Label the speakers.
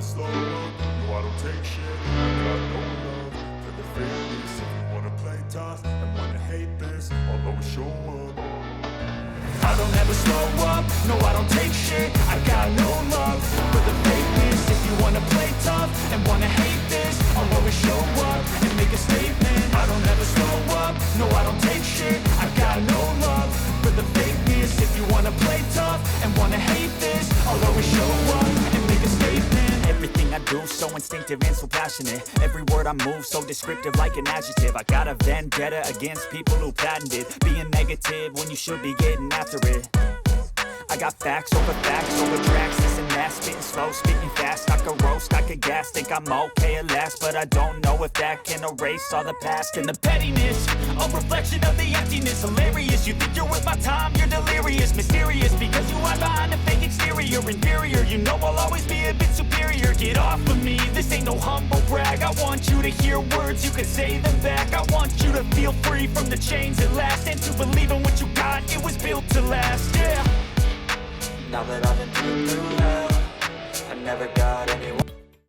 Speaker 1: slow up, no I don't take shit. I got no love for the fakeness. If you wanna play tough and wanna hate this, I'll always show up. I don't ever slow up, no I don't take shit. I got no love for the fakeness. If you wanna play tough and wanna hate this, I'll always show up and make a statement. I don't ever slow up, no I don't take shit. I got no love for the fakeness. If you wanna play tough and wanna hate this, I'll always show up and make a statement. Everything I do so instinctive and so passionate. Every word I move so descriptive like an adjective. I got a vendetta against people who patented being negative when you should be getting after it. I got facts over tracks, this and that. Spitting slow, speaking fast. I could roast, I could gas. Think I'm okay at last, but I don't know if that can erase all the past. And the pettiness, a reflection of the emptiness. Hilarious, you think you're worth my time, you're delirious. Mysterious, because you hide behind a fake exterior. Inferior, you know I'll always be a bit superior. Get off of me, this ain't no humble brag. I want you to hear words, you can say them back. I want you to feel free from the chains at last, and to believe in what you got, it was built to last, yeah.
Speaker 2: Now that I've been through hell, I never got anyone